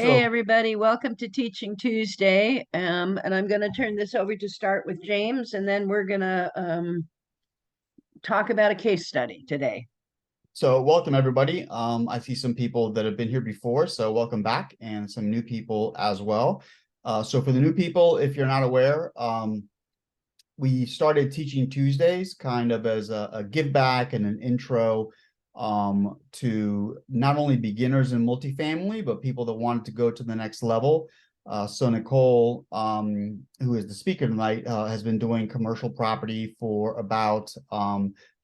Hey, So, everybody, welcome to Teaching Tuesday. And I'm going to turn this over to start with James, and then we're going to talk about a case study today. so, welcome everybody. I see some people that have been here before, so welcome back, and some new people as well. So for the new people, if you're not aware, we started Teaching Tuesdays kind of as a give back and an intro to not only beginners in multifamily, but people that wanted to go to the next level. So Nichole, who is the speaker tonight, has been doing commercial property for about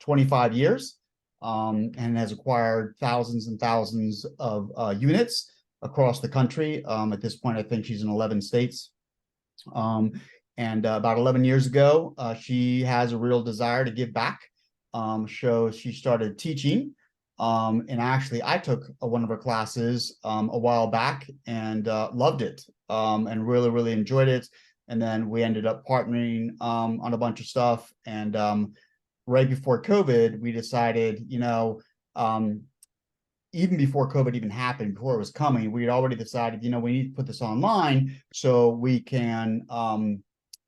25 years, and has acquired thousands and thousands of units across the country. At this point, I think she's in 11 states. Um, and about 11 years ago, she has a real desire to give back. So she started teaching. And actually, I took one of her classes a while back and loved it, and really, really enjoyed it. And then we ended up partnering on a bunch of stuff. And right before COVID, we decided, even before COVID even happened, before it was coming, we had already decided, we need to put this online so we can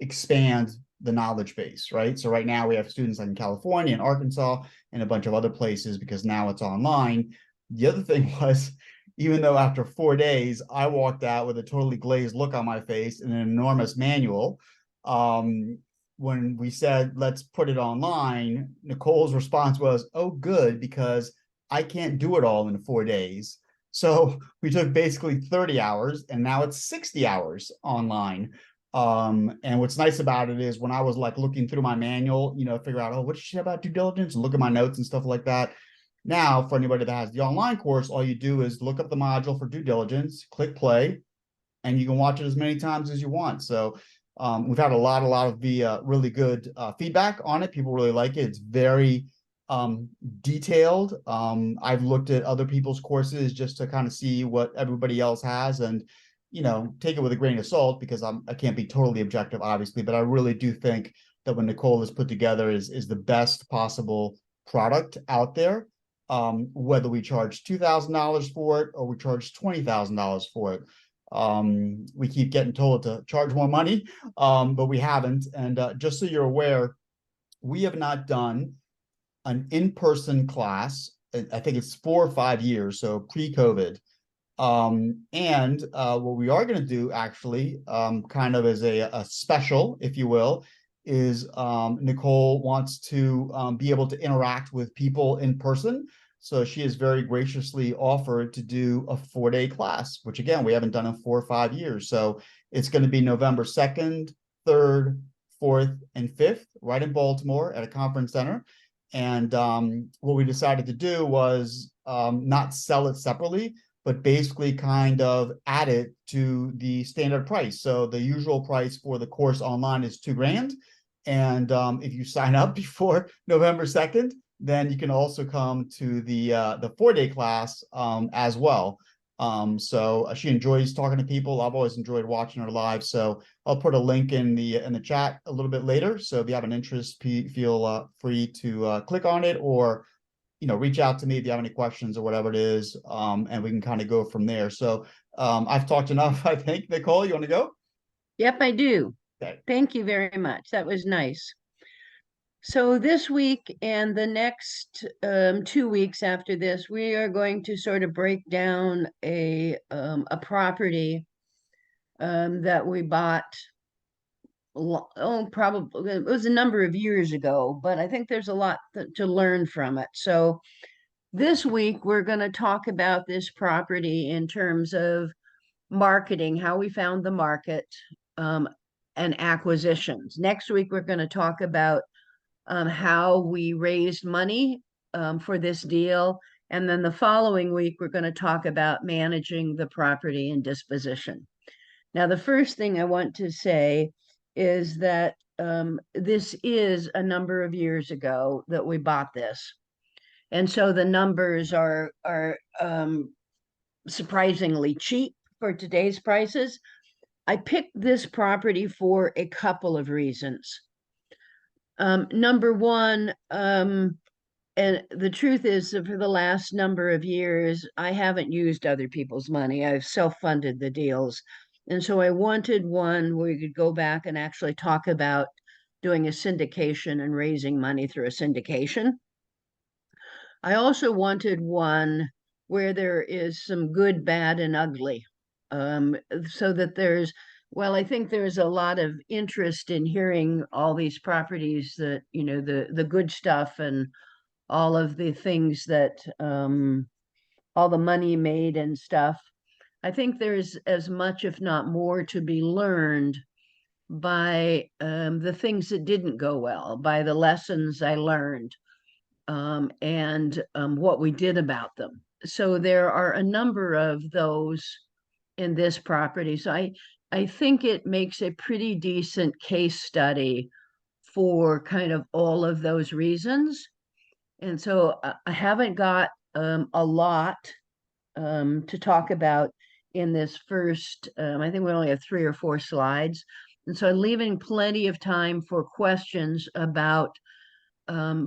expand the knowledge base, right? So right now we have students like in California and Arkansas and a bunch of other places because now it's online. The other thing was, even though after 4 days, I walked out with a totally glazed look on my face and an enormous manual. When we said, let's put it online, Nichole's response was, oh, good, because I can't do it all in 4 days. So we took basically 30 hours and now it's 60 hours online. And what's nice about it is when I was like looking through my manual, figure out, oh, what's she about due diligence and look at my notes and stuff like that. Now, for anybody that has the online course, all you do is look up the module for due diligence, click play, and you can watch it as many times as you want. So we've had a lot of the really good feedback on it. People really like it. It's very detailed. I've looked at other people's courses just to kind of see what everybody else has, and take it with a grain of salt because I can't be totally objective, obviously, but I really do think that what Nichole has put together is the best possible product out there. Whether we charge $2,000 for it or we charge $20,000 for it. We keep getting told to charge more money, but we haven't. And just so you're aware, we have not done an in-person class. I think it's 4 or 5 years, so pre-COVID. And what we are going to do actually, kind of as a special, if you will, is Nichole wants to be able to interact with people in person. So she has very graciously offered to do a 4-day class, which again, we haven't done in 4 or 5 years. So it's going to be November 2nd, 3rd, 4th, and 5th, right in Baltimore at a conference center. And what we decided to do was not sell it separately, but basically kind of add it to the standard price. So the usual price for the course online is $2,000. And if you sign up before November 2nd, then you can also come to the 4-day class as well. So she enjoys talking to people. I've always enjoyed watching her live. So I'll put a link in the chat a little bit later. So if you have an interest, feel free to click on it, or reach out to me if you have any questions or whatever it is, and we can kind of go from there. So I've talked enough, I think. Nichole, you want to go? Yep, I do. Okay. Thank you very much. That was nice. So this week and the next 2 weeks after this, we are going to sort of break down a property that we bought. Oh, probably it was a number of years ago, but I think there's a lot to learn from it. So this week we're going to talk about this property in terms of marketing, how we found the market, um, and acquisitions. Next week we're going to talk about how we raised money for this deal. And then the following week, we're going to talk about managing the property and disposition. Now, the first thing I want to say is that this is a number of years ago that we bought this. And so the numbers are surprisingly cheap for today's prices. I picked this property for a couple of reasons. Number one, and the truth is that for the last number of years, I haven't used other people's money. I've self-funded the deals. And so I wanted one where you could go back and actually talk about doing a syndication and raising money through a syndication. I also wanted one where there is some good, bad, and ugly. So that well, I think there's a lot of interest in hearing all these properties that, the good stuff and all of the things that, all the money made and stuff. I think there's as much, if not more, to be learned by the things that didn't go well, by the lessons I learned, and what we did about them. So there are a number of those in this property. So I think it makes a pretty decent case study for kind of all of those reasons. And so I haven't got a lot to talk about in this first, I think we only have 3 or 4 slides. And so I'm leaving plenty of time for questions about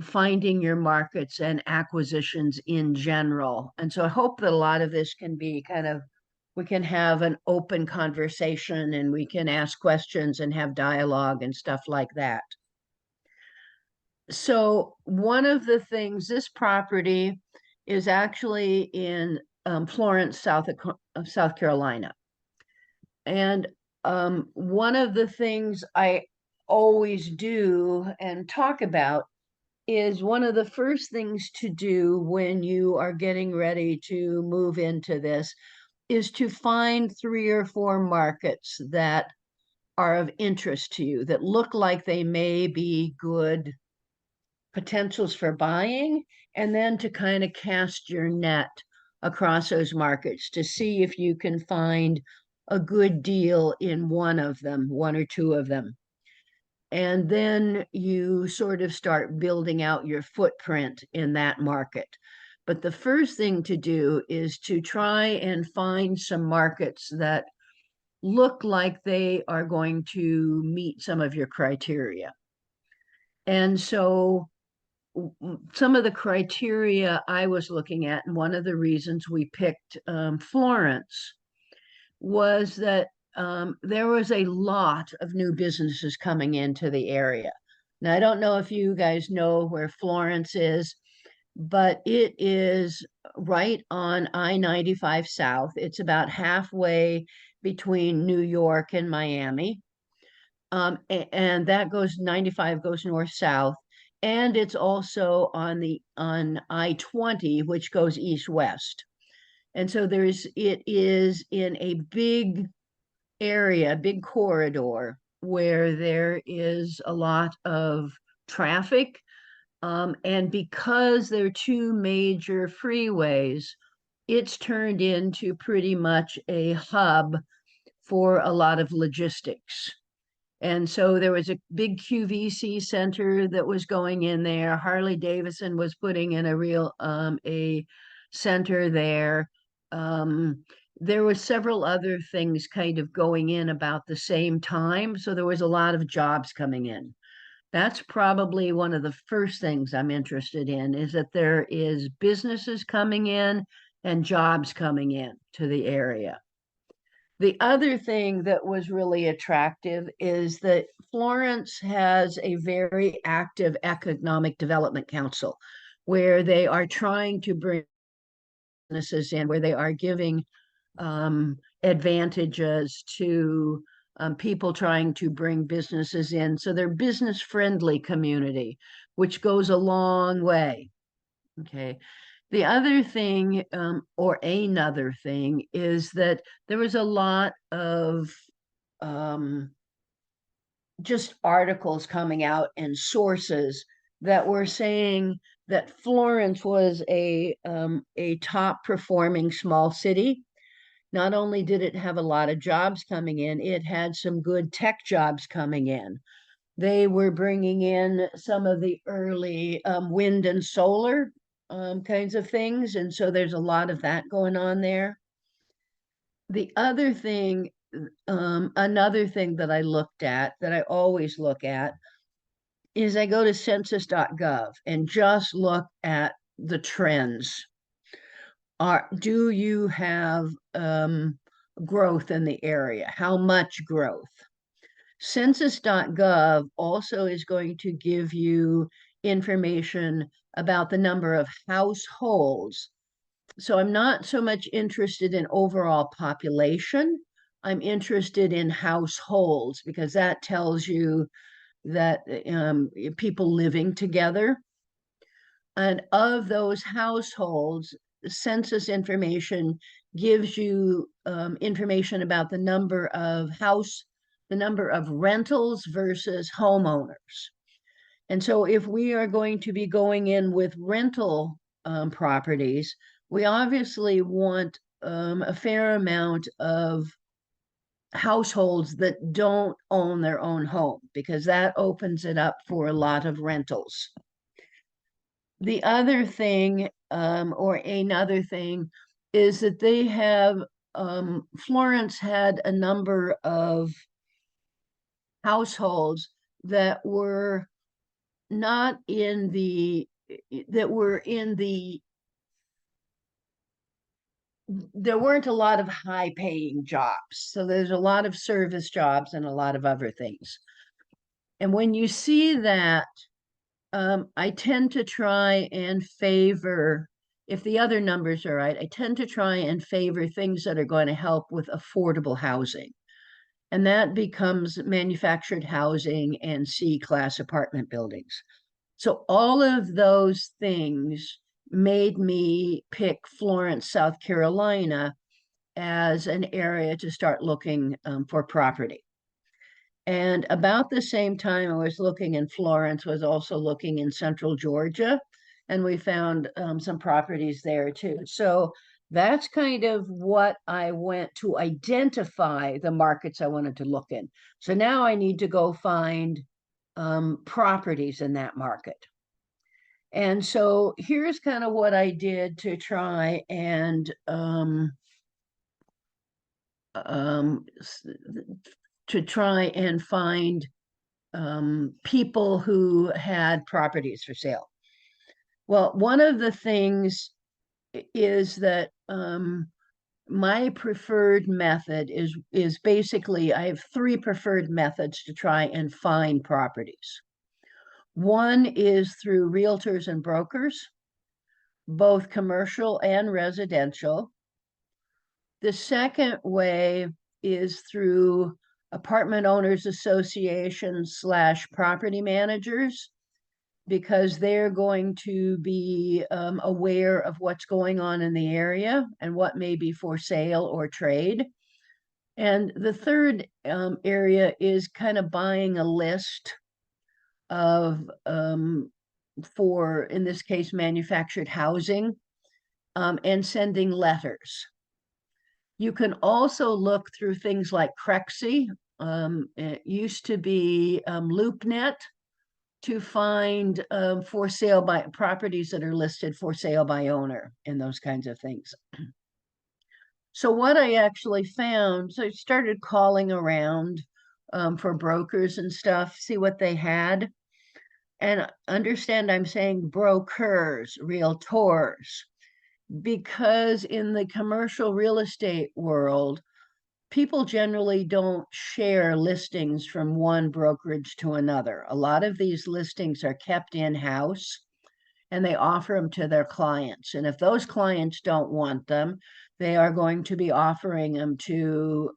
finding your markets and acquisitions in general. And so I hope that a lot of this can be kind of, we can have an open conversation and we can ask questions and have dialogue and stuff like that. So one of the things, this property is actually in Florence, South Carolina. And one of the things I always do and talk about is one of the first things to do when you are getting ready to move into this is to find 3 or 4 markets that are of interest to you, that look like they may be good potentials for buying, and then to kind of cast your net across those markets to see if you can find a good deal in one of them, 1 or 2 of them. And then you sort of start building out your footprint in that market. But the first thing to do is to try and find some markets that look like they are going to meet some of your criteria. And so some of the criteria I was looking at, and one of the reasons we picked Florence, was that there was a lot of new businesses coming into the area. Now, I don't know if you guys know where Florence is, but it is right on I-95 South. It's about halfway between New York and Miami. And that goes 95 goes north south, and it's also on I-20, which goes east west. And so it is in a big area, big corridor where there is a lot of traffic. And because there are 2 major freeways, it's turned into pretty much a hub for a lot of logistics. And so there was a big QVC center that was going in there. Harley Davidson was putting in a center there. There were several other things kind of going in about the same time. So there was a lot of jobs coming in. That's probably one of the first things I'm interested in, is that there is businesses coming in and jobs coming in to the area. The other thing that was really attractive is that Florence has a very active economic development council where they are trying to bring businesses in, where they are giving advantages to people trying to bring businesses in. So they're business-friendly community, which goes a long way. Okay. The other thing, or another thing, is that there was a lot of just articles coming out and sources that were saying that Florence was a top performing small city. Not only did it have a lot of jobs coming in, it had some good tech jobs coming in. They were bringing in some of the early wind and solar kinds of things. And so there's a lot of that going on there. The other thing, another thing that I looked at, that I always look at, is I go to census.gov and just look at the trends. Do you have growth in the area? How much growth? Census.gov also is going to give you information about the number of households. So I'm not so much interested in overall population. I'm interested in households because that tells you that people living together. And of those households, census information gives you information about the number of rentals versus homeowners. And so if we are going to be going in with rental properties, we obviously want a fair amount of households that don't own their own home, because that opens it up for a lot of rentals. The other thing, or another thing, is that they have, Florence had a number of households that were not in the, that were in the, there weren't a lot of high paying jobs. So there's a lot of service jobs and a lot of other things. And when you see that, I tend to try and favor, if the other numbers are right, I tend to try and favor things that are going to help with affordable housing. And that becomes manufactured housing and C-class apartment buildings. So all of those things made me pick Florence, South Carolina as an area to start looking for property. And about the same time I was looking in Florence, was also looking in central Georgia, and we found some properties there too. So that's kind of what I went to identify the markets I wanted to look in. So now I need to go find properties in that market. And so here's kind of what I did to try and find people who had properties for sale. Well, one of the things is that my preferred method is basically, I have three preferred methods to try and find properties. One is through realtors and brokers, both commercial and residential. The second way is through apartment owners association / property managers, because they're going to be aware of what's going on in the area and what may be for sale or trade. And the third area is kind of buying a list of, for, in this case, manufactured housing, and sending letters. You can also look through things like Crexy. It used to be LoopNet, to find for sale by properties that are listed for sale by owner and those kinds of things. So what I actually found, so I started calling around for brokers and stuff, see what they had. And understand I'm saying brokers, realtors, because in the commercial real estate world, people generally don't share listings from one brokerage to another. A lot of these listings are kept in-house and they offer them to their clients. And if those clients don't want them, they are going to be offering them to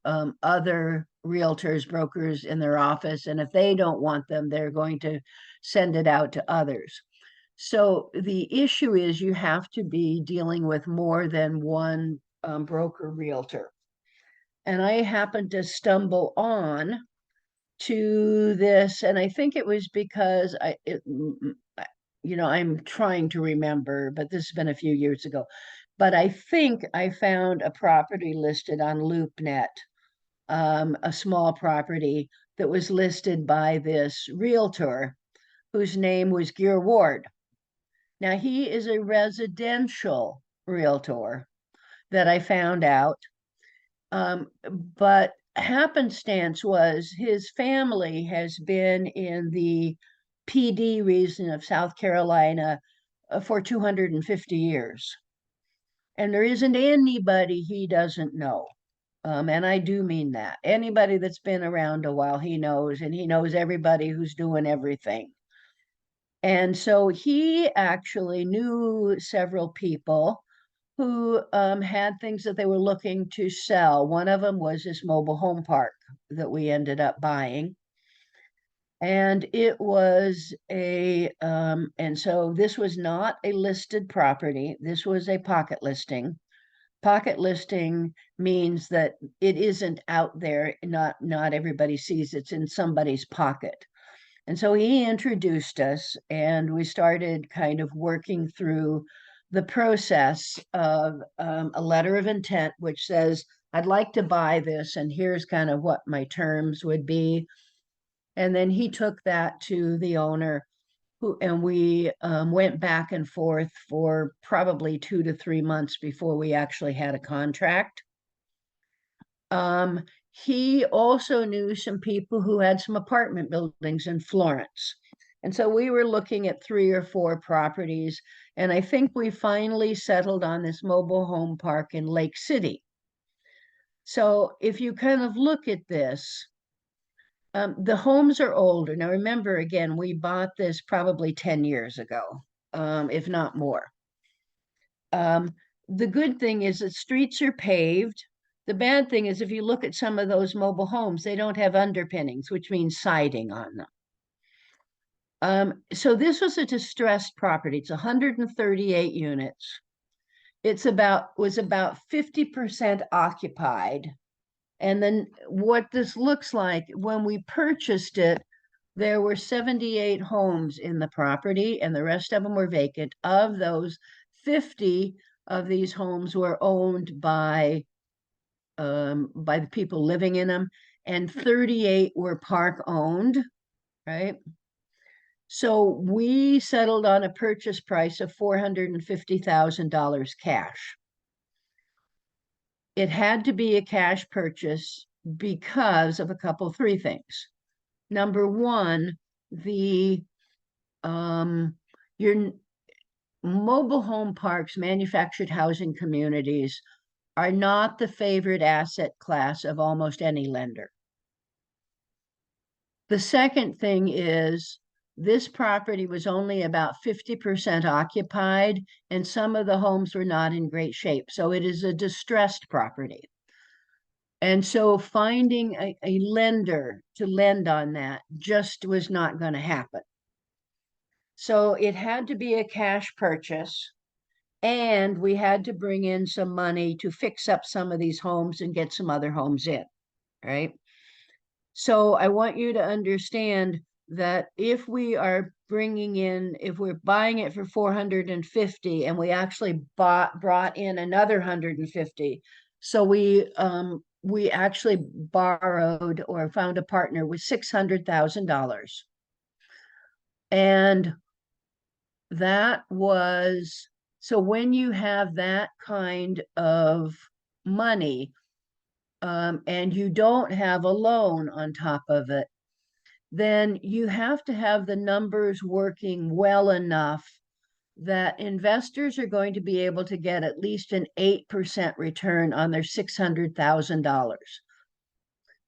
other realtors, brokers in their office. And if they don't want them, they're going to send it out to others. So the issue is you have to be dealing with more than one broker realtor. And I happened to stumble on to this, and I think it was because I'm trying to remember, but this has been a few years ago. But I think I found a property listed on LoopNet, a small property that was listed by this realtor whose name was Gear Ward. Now, he is a residential realtor that I found out. But happenstance was his family has been in the PD region of South Carolina for 250 years. And there isn't anybody he doesn't know. And I do mean that. Anybody that's been around a while, he knows, and he knows everybody who's doing everything. And so he actually knew several people who had things that they were looking to sell. One of them was this mobile home park that we ended up buying. And it was and so this was not a listed property. This was a pocket listing. Pocket listing means that it isn't out there, not everybody sees it's in somebody's pocket. And so he introduced us, and we started kind of working through the process of a letter of intent, which says, I'd like to buy this, and here's kind of what my terms would be. And then he took that to the owner, and we went back and forth for probably 2 to 3 months before we actually had a contract. He also knew some people who had some apartment buildings in Florence. And so we were looking at 3 or 4 properties, and I think we finally settled on this mobile home park in Lake City. So if you kind of look at this, the homes are older. Now, remember, again, we bought this probably 10 years ago, if not more. The good thing is that streets are paved. The bad thing is if you look at some of those mobile homes, they don't have underpinnings, which means siding on them. So this was a distressed property. It's 138 units. Was about 50% occupied. And then what this looks like, when we purchased it, there were 78 homes in the property, and the rest of them were vacant. Of those, 50 of these homes were owned by the people living in them, and 38 were park owned, right? So we settled on a purchase price of $450,000 cash. It had to be a cash purchase because of three things. Number one, your mobile home parks, manufactured housing communities are not the favorite asset class of almost any lender. The second thing is this property was only about 50% occupied, and some of the homes were not in great shape. So it is a distressed property. And so finding a lender to lend on that just was not going to happen. So it had to be a cash purchase, and we had to bring in some money to fix up some of these homes and get some other homes in, right? So I want you to understand that if we're buying it for 450 and we actually brought in another 150, so we actually borrowed or found a partner with $600,000. And so when you have that kind of money, and you don't have a loan on top of it, then you have to have the numbers working well enough that investors are going to be able to get at least an 8% return on their $600,000.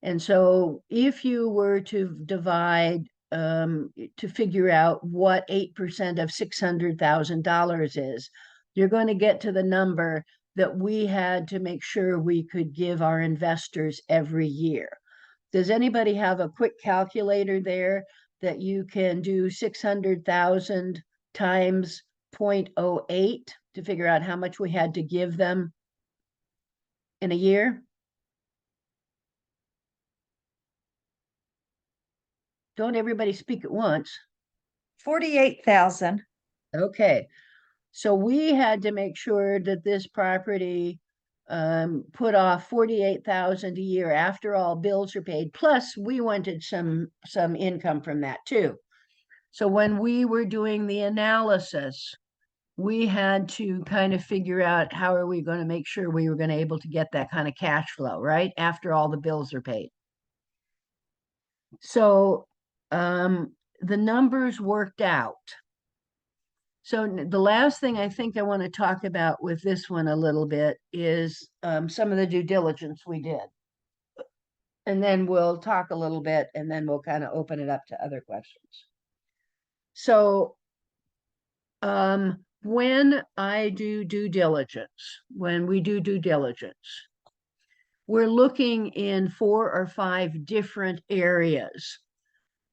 And so if you were to divide to figure out what 8% of $600,000 is, you're going to get to the number that we had to make sure we could give our investors every year. Does anybody have a quick calculator there that you can do 600,000 times 0.08 to figure out how much we had to give them in a year? Don't everybody speak at once. 48,000. Okay. So we had to make sure that this property put off 48,000 a year after all bills are paid. Plus, we wanted some income from that too. So when we were doing the analysis, we had to kind of figure out how are we going to make sure we were going to able to get that kind of cash flow, right? After all the bills are paid. So the numbers worked out. So the last thing I think I want to talk about with this one a little bit is some of the due diligence we did. And then we'll talk a little bit and then we'll kind of open it up to other questions. So when I do due diligence, when we do due diligence, we're looking in 4 or 5 different areas.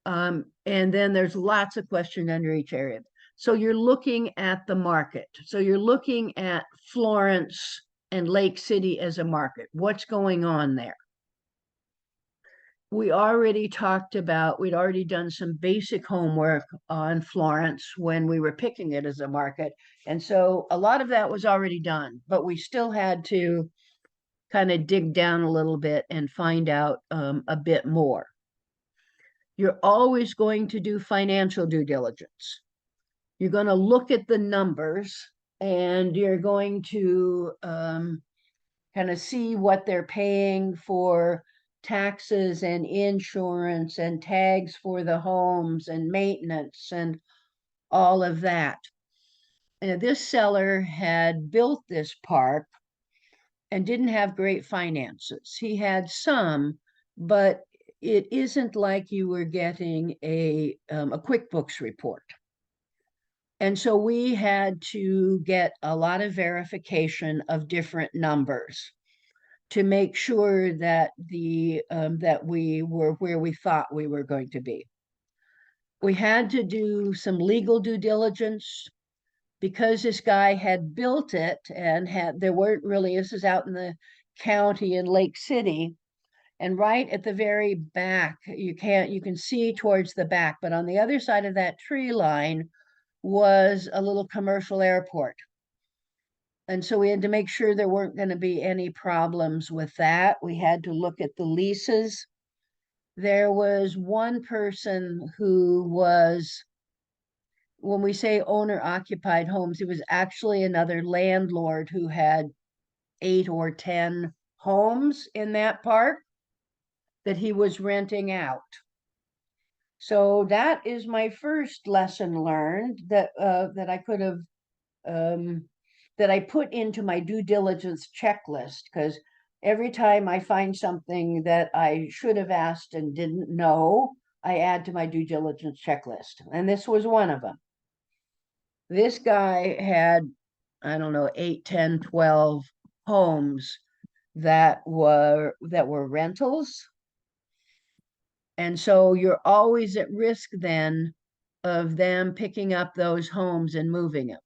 And then there's lots of questions under each area. So you're looking at the market. So you're looking at Florence and Lake City as a market. What's going on there? We already talked about, we'd already done some basic homework on Florence when we were picking it as a market. And so a lot of that was already done, but we still had to kind of dig down a little bit and find out a bit more. You're always going to do financial due diligence. You're going to look at the numbers and you're going to kind of see what they're paying for taxes and insurance and tags for the homes and maintenance and all of that. And this seller had built this park and didn't have great finances. He had some, but it isn't like you were getting a QuickBooks report. And so we had to get a lot of verification of different numbers to make sure that that we were where we thought we were going to be. We had to do some legal due diligence because this guy had built it and there weren't really, this is out in the county in Lake City. And right at the very back, you can see towards the back, but on the other side of that tree line was a little commercial airport. And so we had to make sure there weren't going to be any problems with that. We had to look at the leases. There was one person who was, when we say owner occupied homes, it was actually another landlord who had 8 or 10 homes in that park that he was renting out. So that is my first lesson learned that that I could have that I put into my due diligence checklist, because every time I find something that I should have asked and didn't know, I add to my due diligence checklist. And this was one of them. This guy had, I don't know, 8, 10, 12 homes that were rentals. And so you're always at risk then of them picking up those homes and moving them.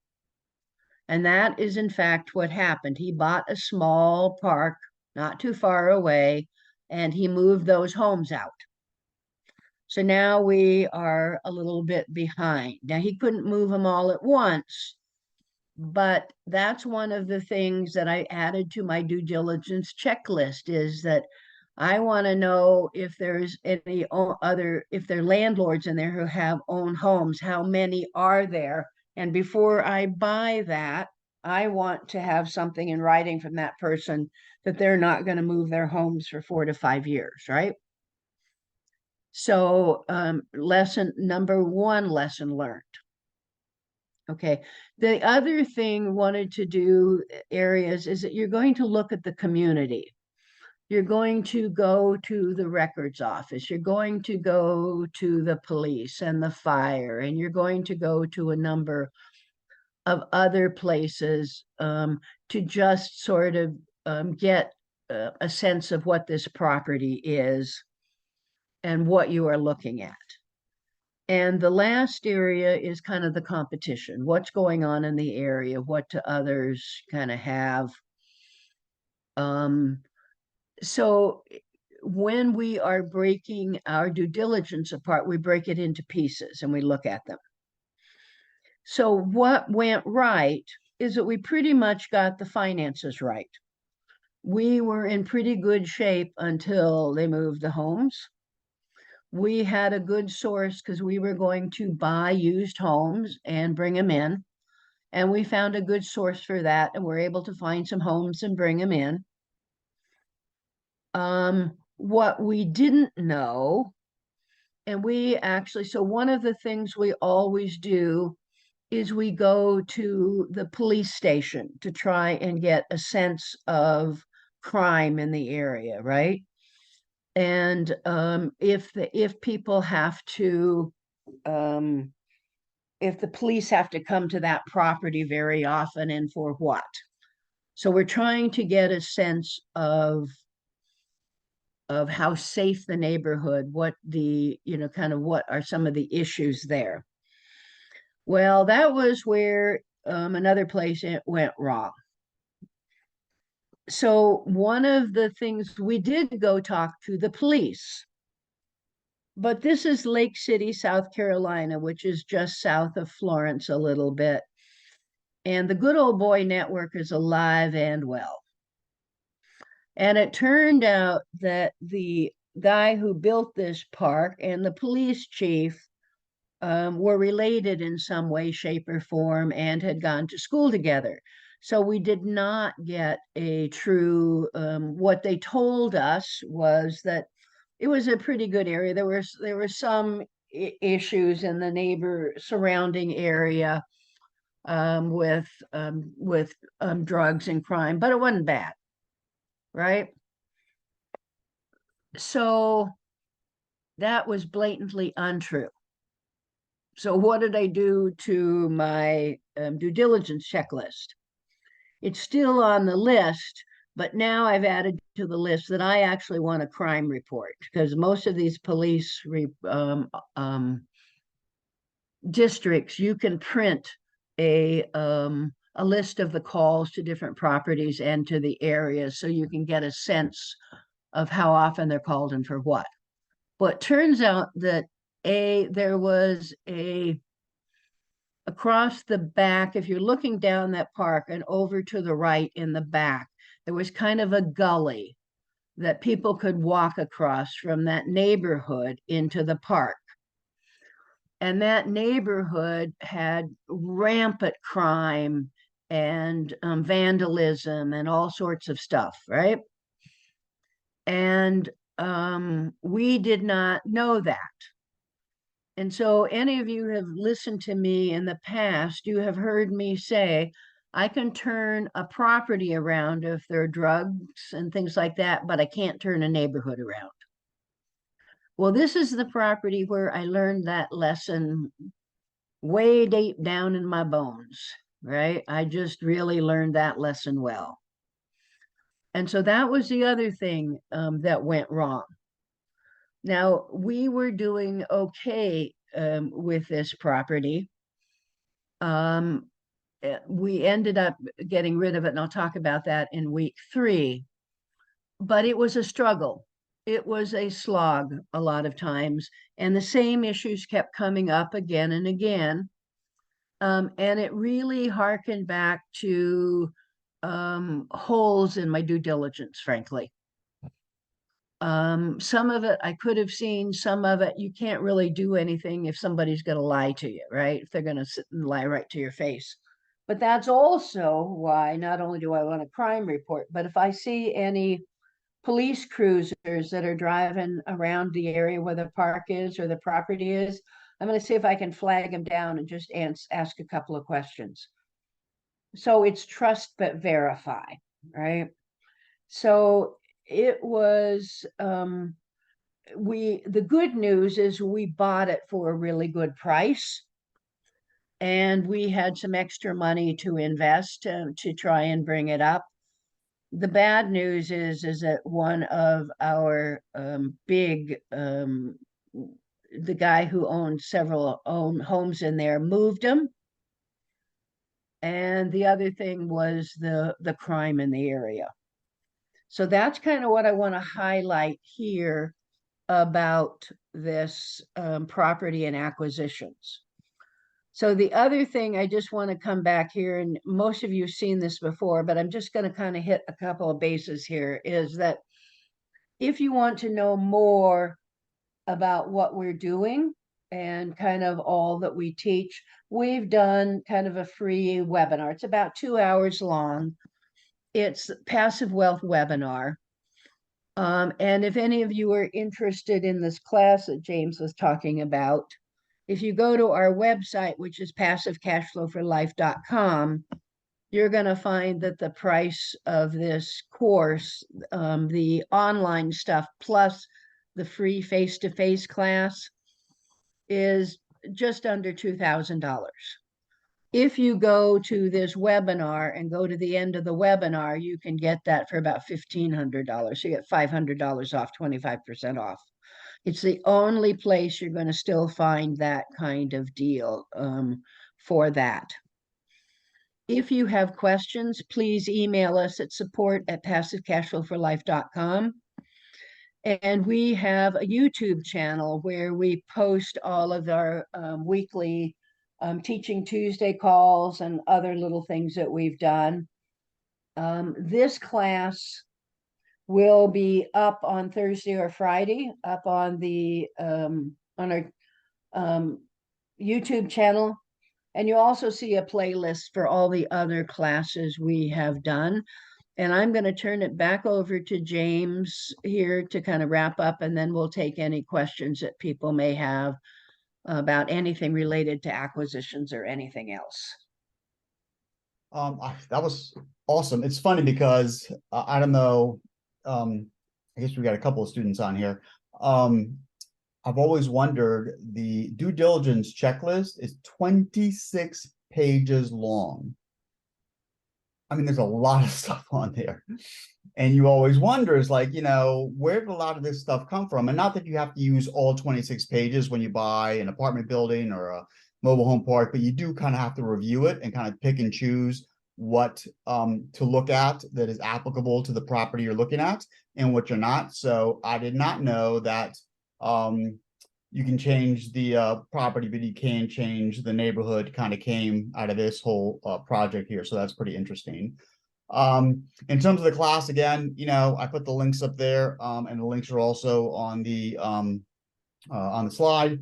And that is in fact what happened. He bought a small park not too far away and he moved those homes out. So now we are a little bit behind. Now he couldn't move them all at once, but that's one of the things that I added to my due diligence checklist, is that I want to know if there's any if there are landlords in there who have own homes, how many are there? And before I buy that, I want to have something in writing from that person that they're not going to move their homes for 4 to 5 years, right? So lesson number 1, lesson learned. Okay, the other thing wanted to do areas is that you're going to look at the community. You're going to go to the records office. You're going to go to the police and the fire, and you're going to go to a number of other places to just sort of get a sense of what this property is and what you are looking at. And the last area is kind of the competition. What's going on in the area? What do others kind of have? So when we are breaking our due diligence apart, we break it into pieces and we look at them. So what went right is that we pretty much got the finances right. We were in pretty good shape until they moved the homes. We had a good source because we were going to buy used homes and bring them in. And we found a good source for that, and we're able to find some homes and bring them in. What we didn't know And we actually, so one of the things we always do is we go to the police station to try and get a sense of crime in the area, right? And if people have to, um, if the police have to come to that property very often and for what? So we're trying to get a sense of how safe the neighborhood, what the, kind of what are some of the issues there. Well, that was where another place it went wrong. So one of the things we did go talk to the police, but this is Lake City, South Carolina, which is just south of Florence a little bit. And the Good Old Boy Network is alive and well. And it turned out that the guy who built this park and the police chief were related in some way, shape, or form and had gone to school together. So we did not get a true, what they told us was that it was a pretty good area. There were some issues in the neighbor surrounding area with drugs and crime, but it wasn't bad, right? So that was blatantly untrue. So what did I do to my due diligence checklist? It's still on the list, but now I've added to the list that I actually want a crime report because most of these police districts, you can print a list of the calls to different properties and to the areas so you can get a sense of how often they're called and for what. Well, it turns out that there was across the back, if you're looking down that park and over to the right in the back, there was kind of a gully that people could walk across from that neighborhood into the park. And that neighborhood had rampant crime and vandalism and all sorts of stuff, right? And we did not know that. And so any of you who have listened to me in the past, you have heard me say, I can turn a property around if there are drugs and things like that, but I can't turn a neighborhood around. Well, this is the property where I learned that lesson way deep down in my bones, right? I just really learned that lesson well. And so that was the other thing that went wrong. Now, we were doing okay with this property. We ended up getting rid of it, and I'll talk about that in week 3. But it was a struggle. It was a slog a lot of times, and the same issues kept coming up again and again. And it really harkened back to holes in my due diligence, frankly. Some of it I could have seen, some of it you can't really do anything if somebody's going to lie to you, right? If they're going to sit and lie right to your face. But that's also why not only do I want a crime report, but if I see any police cruisers that are driving around the area where the park is or the property is, I'm going to see if I can flag them down and just ask a couple of questions. So it's trust but verify, right? So it was the good news is we bought it for a really good price and we had some extra money to invest to try and bring it up. The bad news is that one of our big the guy who owned several homes in there moved them, and the other thing was the crime in the area. So that's kind of what I want to highlight here about this property and acquisitions. So the other thing I just want to come back here, and most of you have seen this before, but I'm just going to kind of hit a couple of bases here, is that if you want to know more about what we're doing and kind of all that we teach, we've done kind of a free webinar. It's about 2 hours long. It's Passive Wealth Webinar. And if any of you are interested in this class that James was talking about, if you go to our website, which is passivecashflowforlife.com, you're going to find that the price of this course, the online stuff plus the free face-to-face class, is just under $2,000. If you go to this webinar and go to the end of the webinar, you can get that for about $1,500. So you get $500 off, 25% off. It's the only place you're going to still find that kind of deal for that. If you have questions, please email us at support@passivecashflowforlife.com. And we have a YouTube channel where we post all of our weekly Teaching Tuesday calls and other little things that we've done. This class will be up on Thursday or Friday, up on the on our YouTube channel. And you also see a playlist for all the other classes we have done. And I'm going to turn it back over to James here to kind of wrap up, and then we'll take any questions that people may have about anything related to acquisitions or anything else. That was awesome. It's funny because I don't know. I guess we got a couple of students on here. I've always wondered, the due diligence checklist is 26 pages long. I mean, there's a lot of stuff on there. And you always wonder, is like, where did a lot of this stuff come from? And not that you have to use all 26 pages when you buy an apartment building or a mobile home park, but you do kind of have to review it and kind of pick and choose what to look at that is applicable to the property you're looking at and what you're not. So I did not know that you can change the property, but you can change the neighborhood. Kind of came out of this whole project here. So that's pretty interesting. In terms of the class, again, I put the links up there, and the links are also on the slide,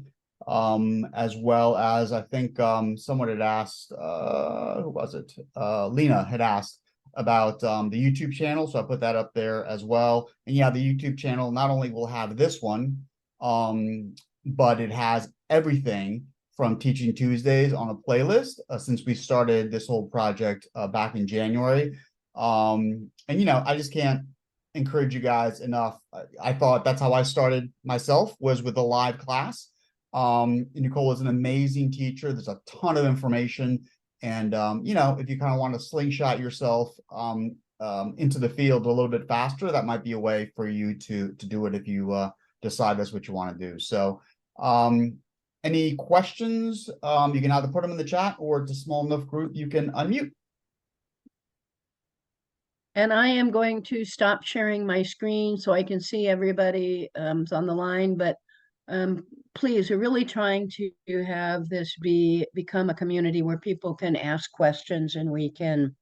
as well as I think someone had asked, who was it? Lena had asked about the YouTube channel, so I put that up there as well. And yeah, the YouTube channel not only will have this one, but it has everything from Teaching Tuesdays on a playlist since we started this whole project back in January. And I just can't encourage you guys enough. I thought that's how I started myself, was with a live class. Nichole is an amazing teacher. There's a ton of information. And, if you kind of want to slingshot yourself into the field a little bit faster, that might be a way for you to do it if you decide that's what you want to do. So any questions? You can either put them in the chat, or it's a small enough group you can unmute. And I am going to stop sharing my screen so I can see everybody on the line, but please, we're really trying to have this become a community where people can ask questions and we can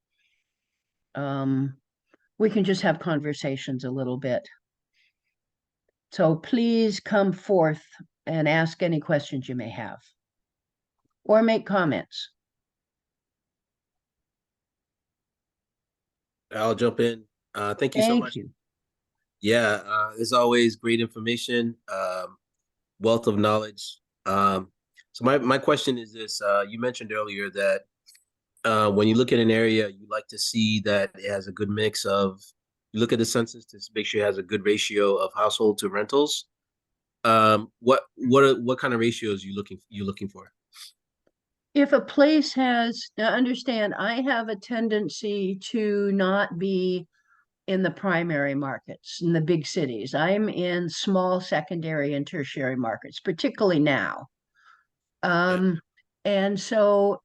just have conversations a little bit. So please come forth and ask any questions you may have or make comments. I'll jump in. Thank you so much. You. Yeah, as always, great information, wealth of knowledge. So my question is this: you mentioned earlier that when you look at an area, you like to see that it has a good mix of. You look at the census to make sure it has a good ratio of household to rentals. What kind of ratios you looking for? If a place has, now understand, I have a tendency to not be in the primary markets in the big cities. I'm in small secondary and tertiary markets, particularly now. And so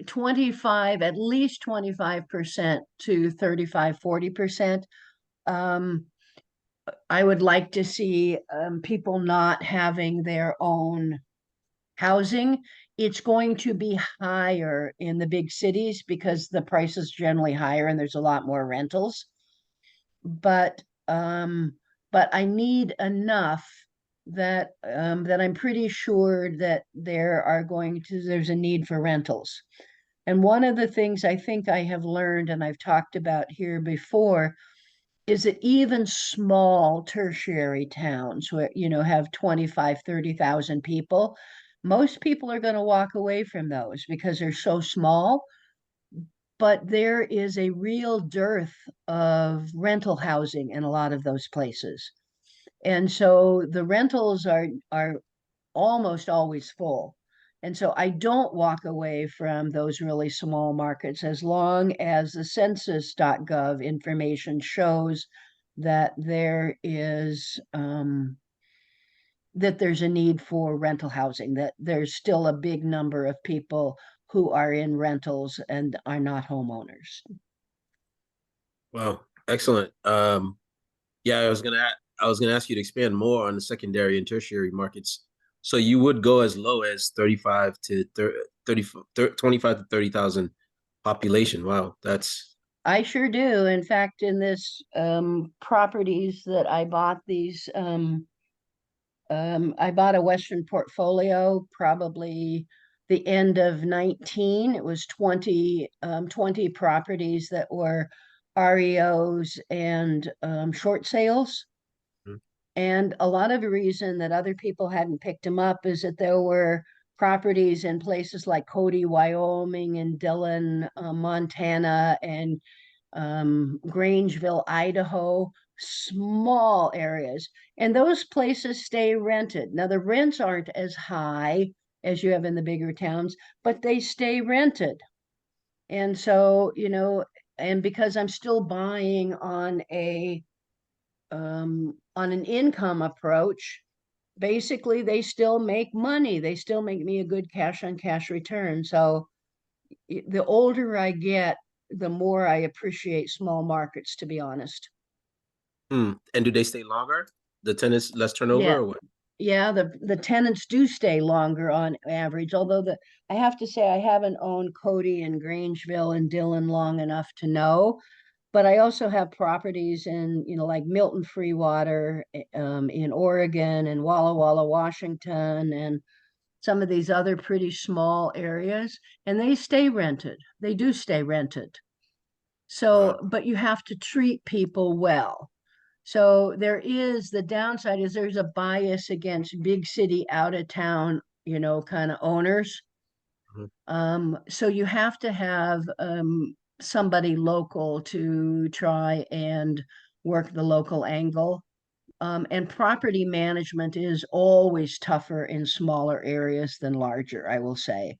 25, at least 25% to 35, 40%. I would like to see people not having their own housing. It's going to be higher in the big cities because the price is generally higher and there's a lot more rentals. But I need enough that I'm pretty sure that there's a need for rentals. And one of the things I think I have learned, and I've talked about here before, is that even small tertiary towns where, have 25, 30,000 people, most people are going to walk away from those because they're so small. But there is a real dearth of rental housing in a lot of those places. And so the rentals are almost always full. And so I don't walk away from those really small markets as long as the census.gov information shows that that there's a need for rental housing, that there's still a big number of people who are in rentals and are not homeowners. Wow, excellent. Yeah, I was gonna ask you to expand more on the secondary and tertiary markets. So you would go as low as 35 to 30, 25 to 30,000 population. Wow, that's I sure do. In fact, in this properties that I bought, I bought a Western portfolio probably the end of 19. It was 20 properties that were REOs and short sales. Mhm. And a lot of the reason that other people hadn't picked them up is that there were properties in places like Cody, Wyoming, and Dillon, Montana, and Grangeville, Idaho, small areas. And those places stay rented. Now, the rents aren't as high as you have in the bigger towns, but they stay rented. And so, and because I'm still buying on an income approach, basically they still make money. They still make me a good cash on cash return. So the older I get, the more I appreciate small markets, to be honest. And do they stay longer? The tenants less turnover Yeah. or what? Yeah, the tenants do stay longer on average, although I have to say I haven't owned Cody and Grangeville and Dillon long enough to know. But I also have properties in, like Milton Freewater, in Oregon and Walla Walla, Washington, and some of these other pretty small areas, and they stay rented. They do stay rented. So, Wow. but you have to treat people well. So the downside is there's a bias against big city, out of town, kind of owners. Mhm. So you have to have somebody local to try and work the local angle. And property management is always tougher in smaller areas than larger, I will say.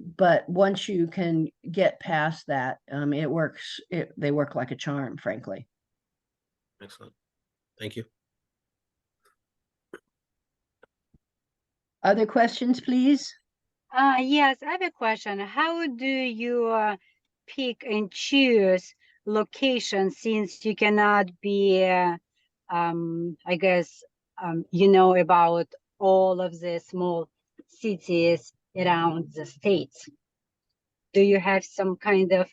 But once you can get past that, it works. They work like a charm, frankly. Excellent. Thank you. Other questions, please? Yes, I have a question. How do you pick and choose location since you cannot be, I guess, about all of the small cities around the states? Do you have some kind of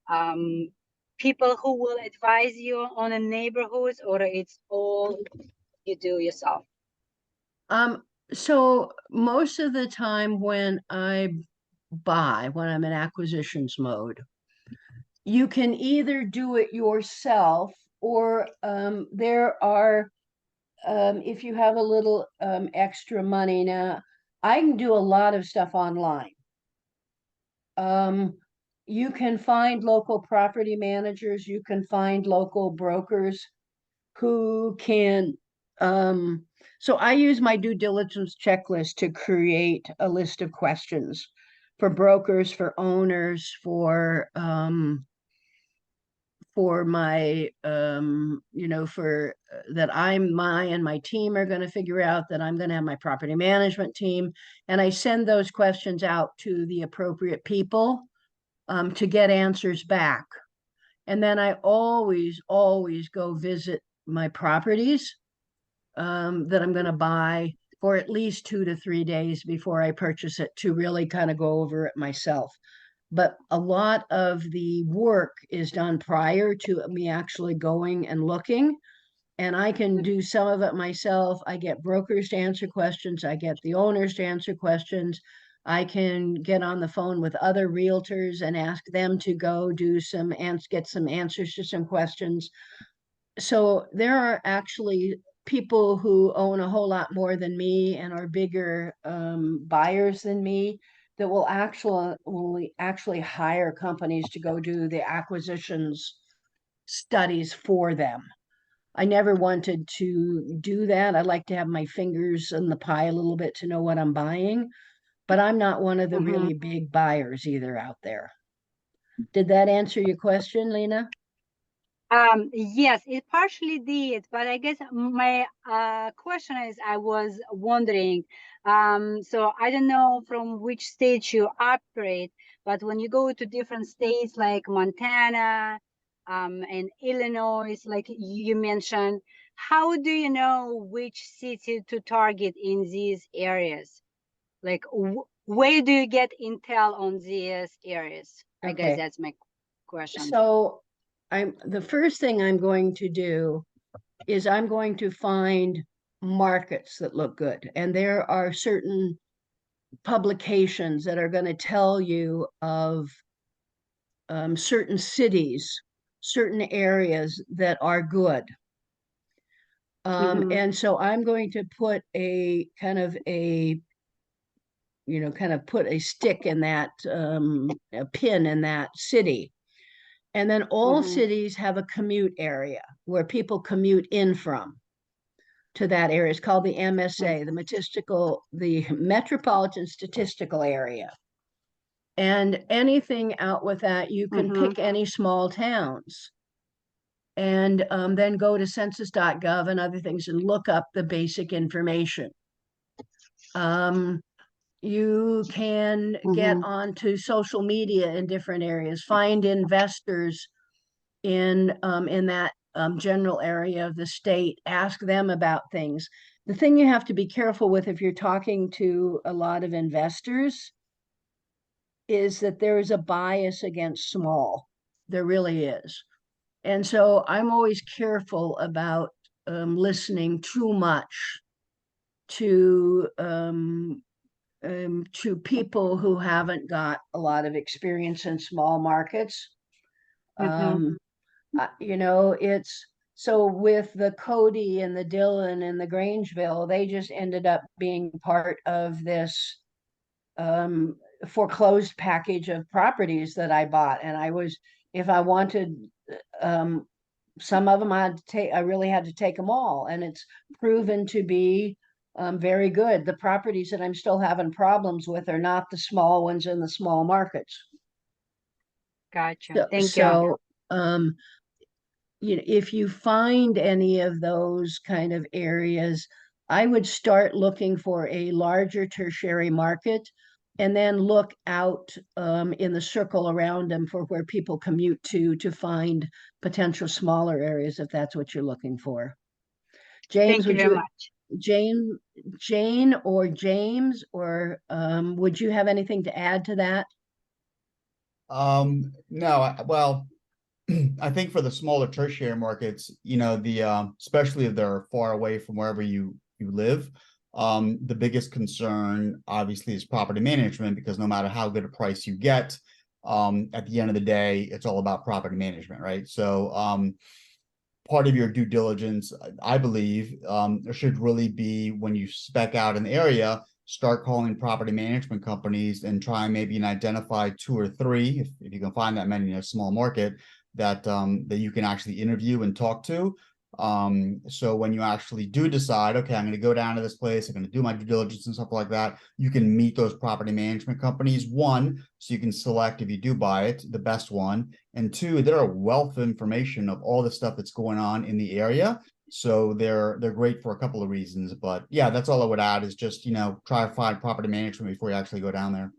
um, people who will advise you on a neighborhoods, or it's all you do yourself? Um, so most of the time when when I'm in acquisitions mode, you can either do it yourself or if you have a little extra money now, I can do a lot of stuff online. Um, you can find local property managers, you can find local brokers who can so I use my due diligence checklist to create a list of questions for brokers, for owners, for my for that my and my team are going to figure out, that I'm going to have my property management team, and I send those questions out to the appropriate people to get answers back. And then I always go visit my properties that I'm going to buy for at least 2 to 3 days before I purchase it, to really kind of go over it myself. But a lot of the work is done prior to me actually going and looking. And I can do some of it myself. I get brokers to answer questions. I get the owners to answer questions. I can get on the phone with other realtors and ask them to go get some answers to some questions. so there are actually people who own a whole lot more than me and are bigger buyers than me that will actually hire companies to go do the acquisitions studies for them. I never wanted to do that. I like to have my fingers in the pie a little bit to know what I'm buying, but I'm not one of the Mm-hmm. really big buyers either out there. Did that answer your question, Lena? Yes, it partially did, but I guess my question is, I was wondering, so I don't know from which state you operate, but when you go to different states like Montana, and Illinois, like you mentioned, how do you know which city to target in these areas? Like, where do you get intel on these areas? I guess Okay. that's my question. So the first thing I'm going to do is I'm going to find markets that look good. And there are certain publications that are going to tell you of certain cities, certain areas that are good. Mm-hmm. And so I'm going to put a kind of a, kind of put a stick in that, a pin in that city. And then all Mm-hmm. cities have a commute area where people commute in from to that area. It's called the MSA, the Metropolitan Statistical Area. And anything out with that, you can Mm-hmm. pick any small towns and then go to census.gov and other things and look up the basic information. You can get Mm-hmm. onto social media in different areas, find investors in that general area of the state, ask them about things. The thing you have to be careful with if you're talking to a lot of investors is that there is a bias against small. There really is. And so I'm always careful about listening too much to people who haven't got a lot of experience in small markets. Mm-hmm. Um, it's so with the Cody and the Dillon and the Grangeville, they just ended up being part of this um, foreclosed package of properties that I bought. And if I wanted um, some of them, I really had to take them all. And it's proven to be very good. The properties that I'm still having problems with are not the small ones in the small markets. Gotcha. So, Thank you. so um, if you find any of those kind of areas, I would start looking for a larger tertiary market and then look out in the circle around them for where people commute to find potential smaller areas if that's what you're looking for. James, Thank you would very you, much. Jane or James, or would you have anything to add to that? No, well, I think for the smaller tertiary markets, especially if they're far away from wherever you live, the biggest concern obviously is property management, because no matter how good a price you get, at the end of the day, it's all about property management, right? So, part of your due diligence, I believe, there should really be, when you spec out an area, start calling property management companies and try and maybe identify 2 or 3, if you can find that many in a small market, that you can actually interview and talk to. So when you actually do decide, okay, I'm going to go down to this place, I'm going to do my due diligence and stuff like that, you can meet those property management companies. One, so you can select, if you do buy it, the best one. And two, they're a wealth of information of all the stuff that's going on in the area. So they're great for a couple of reasons. But yeah, that's all I would add, is just, try to find property management before you actually go down there.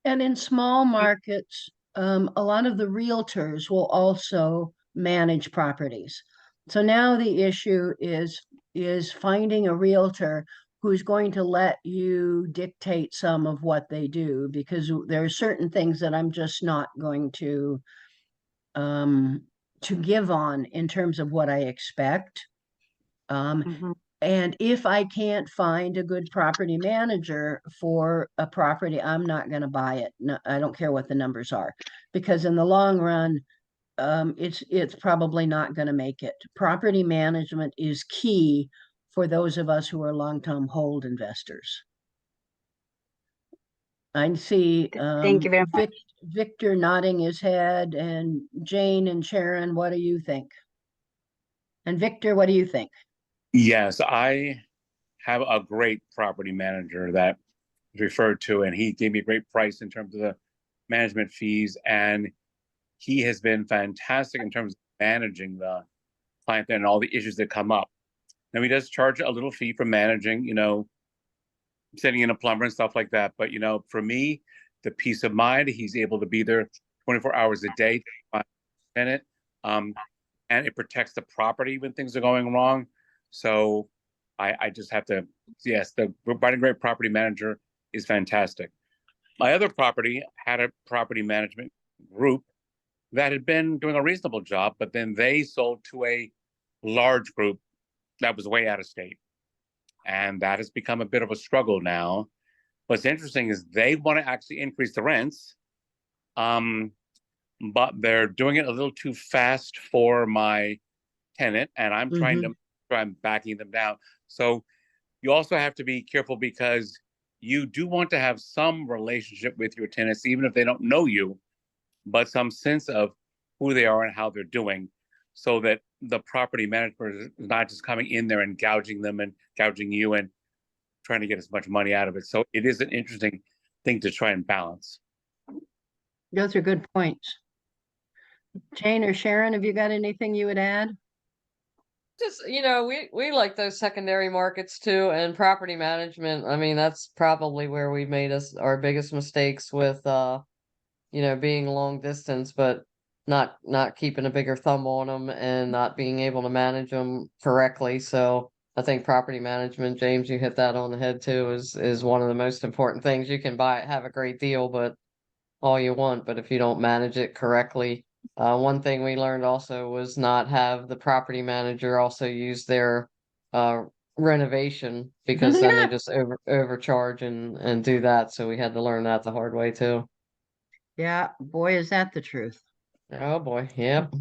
And in small markets, a lot of the realtors will also manage properties. So now the issue is finding a realtor who's going to let you dictate some of what they do, because there are certain things that I'm just not going um, to give on in terms of what I expect. Um, Mm-hmm. and if I can't find a good property manager for a property, I'm not going to buy it. No, I don't care what the numbers are, because in the long run, it's probably not going to make it. Property management is key for those of us who are long-term hold investors. I see Thank you very much. Victor nodding his head, and Jane and Sharon, what do you think? And Victor, what do you think? Yes, I have a great property manager that is referred to, and he gave me a great price in terms of the management fees, and he has been fantastic in terms of managing the client and all the issues that come up. Now he does charge a little fee for managing, sending in a plumber and stuff like that. But for me, the peace of mind, he's able to be there 24 hours a day, in it, and it protects the property when things are going wrong. So I just have to, yes, the providing great property manager is fantastic. My other property had a property management group that had been doing a reasonable job, but then they sold to a large group that was way out of state. And that has become a bit of a struggle now. What's interesting is they want to actually increase the rents, but they're doing it a little too fast for my tenant, and I'm trying to I'm backing them down. So you also have to be careful because you do want to have some relationship with your tenants, even if they don't know you, but some sense of who they are and how they're doing, so that the property manager is not just coming in there and gouging them and gouging you and trying to get as much money out of it. So it is an interesting thing to try and balance. Those are good points. Jane or Sharon, have you got anything you would add? Just, we like those secondary markets too, and property management. I mean, that's probably where we made our biggest mistakes with, being long distance, but not keeping a bigger thumb on them and not being able to manage them correctly. So I think property management, James, you hit that on the head too, is one of the most important things. You can have a great deal, but all you want, but if you don't manage it correctly. One thing we learned also was not have the property manager also use their renovation, because then they just overcharge and do that. So we had to learn that the hard way too. Yeah, boy, is that the truth. Oh boy, yep.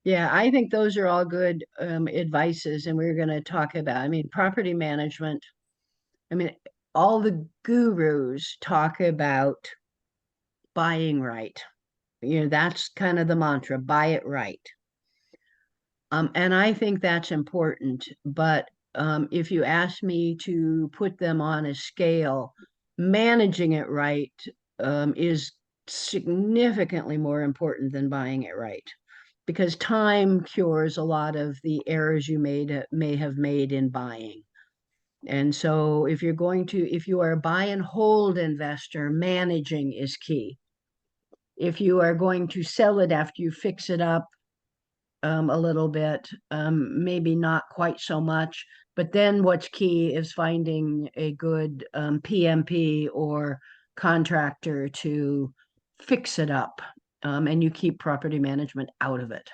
Yeah, I think those are all good advices, and we're going to talk about, I mean, property management. I mean, all the gurus talk about buying right. That's kind of the mantra, buy it right. And I think that's important. But if you ask me to put them on a scale, managing it right is significantly more important than buying it right, because time cures a lot of the errors you may have made in buying. And so if you are a buy and hold investor, managing is key. If you are going to sell it after you fix it up a little bit, maybe not quite so much, but then what's key is finding a good PMP or contractor to fix it up, and you keep property management out of it.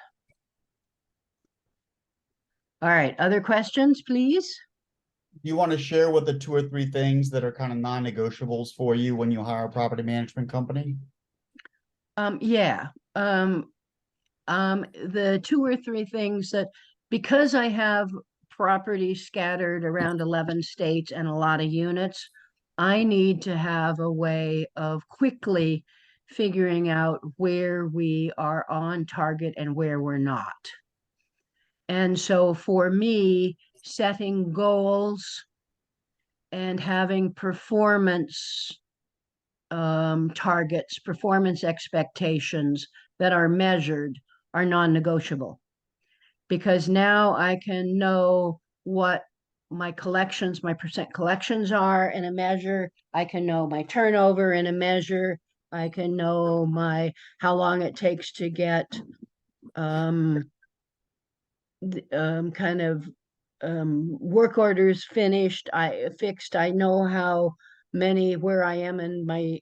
All right, other questions, please? Do you want to share what the 2 or 3 things that are kind of non-negotiables for you when you hire a property management company? Yeah. The 2 or 3 things that, because I have property scattered around 11 states and a lot of units, I need to have a way of quickly figuring out where we are on target and where we're not. And so for me, setting goals and having performance targets, performance expectations that are measured are non-negotiable, because now I can know what my percent collections are in a measure. I can know my turnover in a measure. I can know how long it takes to get kind of work orders fixed. I know where I am in my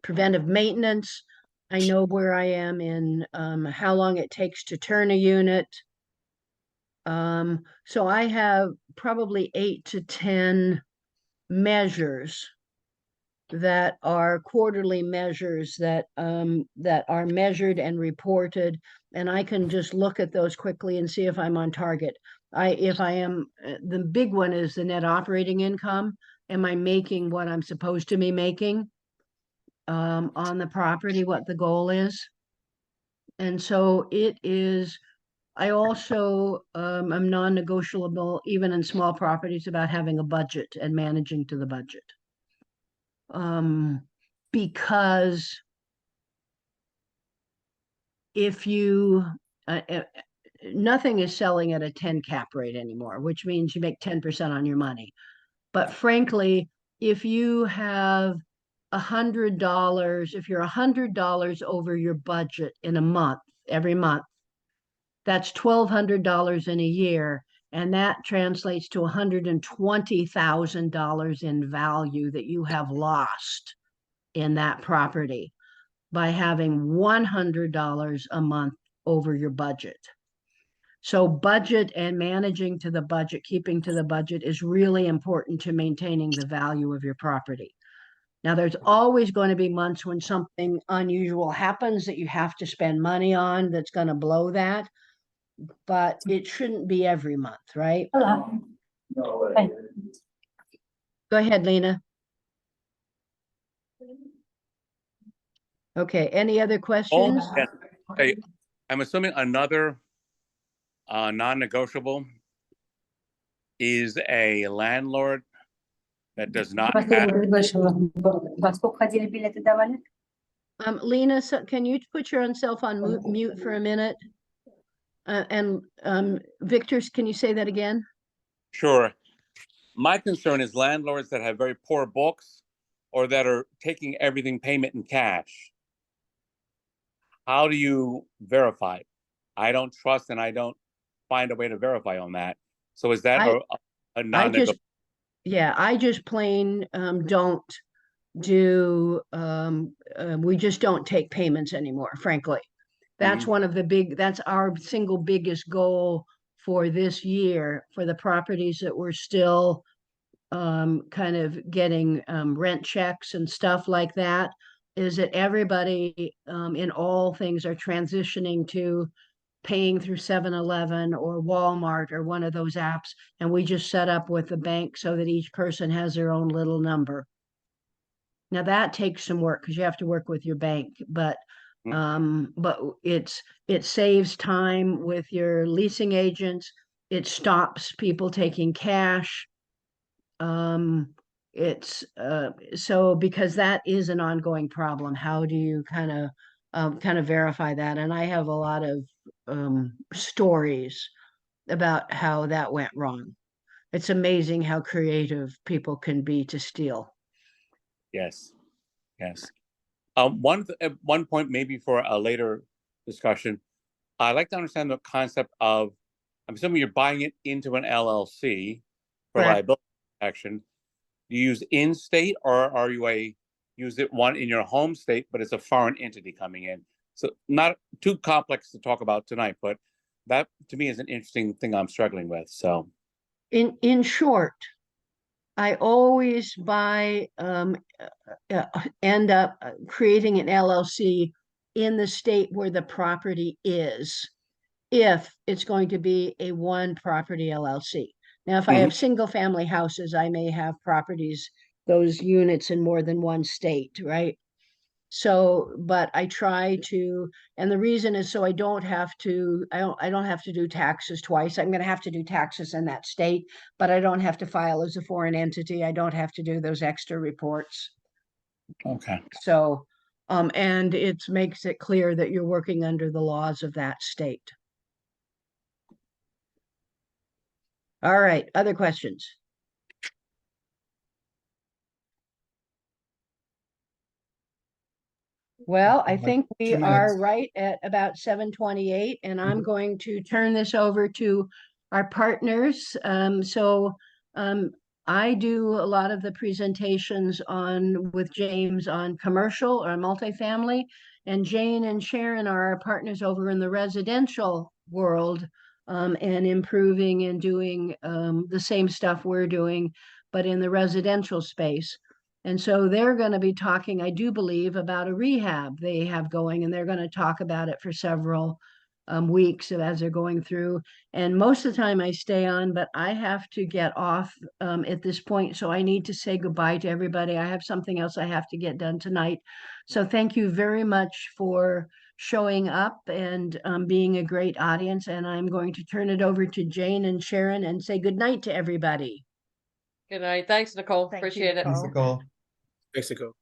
preventive maintenance. I know where I am in how long it takes to turn a unit. So I have probably 8 to 10 measures that are quarterly measures that are measured and reported, and I can just look at those quickly and see if I'm on target. If I am, the big one is the net operating income. Am I making what I'm supposed to be making on the property, what the goal is? And so it is, I also am non-negotiable, even in small properties, about having a budget and managing to the budget. Because if you, nothing is selling at a 10 cap rate anymore, which means you make 10% on your money. But frankly, if you have $100, if you're $100 over your budget in a month, every month, that's $1,200 in a year. And that translates to $120,000 in value that you have lost in that property by having $100 a month over your budget. So budget and managing to the budget, keeping to the budget is really important to maintaining the value of your property. Now, there's always going to be months when something unusual happens that you have to spend money on that's going to blow that, but it shouldn't be every month, right? Go ahead, Lena. Okay, any other questions? Yes. Hey, I'm assuming another non-negotiable is a landlord that does not have. Lena, so can you put yourself on mute for a minute? Victor, can you say that again? Sure. My concern is landlords that have very poor books or that are taking everything payment in cash. How do you verify? I don't trust and I don't find a way to verify on that. So is that a non-negotiable? I just plain don't do, we just don't take payments anymore, frankly. That's one of the that's our single biggest goal for this year for the properties that we're still kind of getting rent checks and stuff like that, is that everybody in all things are transitioning to paying through 7-Eleven or Walmart or one of those apps. And we just set up with the bank so that each person has their own little number. Now that takes some work because you have to work with your bank, but it saves time with your leasing agents. It stops people taking cash. So because that is an ongoing problem, how do you kind of verify that? And I have a lot of stories about how that went wrong. It's amazing how creative people can be to steal. Yes. One point maybe for a later discussion. I'd like to understand the concept of, I'm assuming you're buying it into an LLC for liability protection. Do you use in-state or are you use it one in your home state, but it's a foreign entity coming in? So not too complex to talk about tonight, but that to me is an interesting thing I'm struggling with. So in short, I always end up creating an LLC in the state where the property is, if it's going to be a one property LLC. Now, if I have single family houses, I may have properties, those units in more than one state, right? So, but I try to, and the reason is so I don't have to do taxes twice. I'm going to have to do taxes in that state, but I don't have to file as a foreign entity. I don't have to do those extra reports. Okay. So, and it makes it clear that you're working under the laws of that state. All right, other questions? Well, I think we are right at about 7:28, and I'm going to turn this over to our partners. I do a lot of the presentations with James on commercial or multifamily, and Jane and Sharon are our partners over in the residential world, and improving and doing the same stuff we're doing, but in the residential space. And so they're going to be talking, I do believe, about a rehab they have going, and they're going to talk about it for several weeks as they're going through. And most of the time I stay on, but I have to get off at this point. So I need to say goodbye to everybody. I have something else I have to get done tonight. So thank you very much for showing up and being a great audience. And I'm going to turn it over to Jane and Sharon and say good night to everybody. Good night. Thanks, Nichole. Thank you, Appreciate it. Thanks, Nicole. Nicole. Mexico.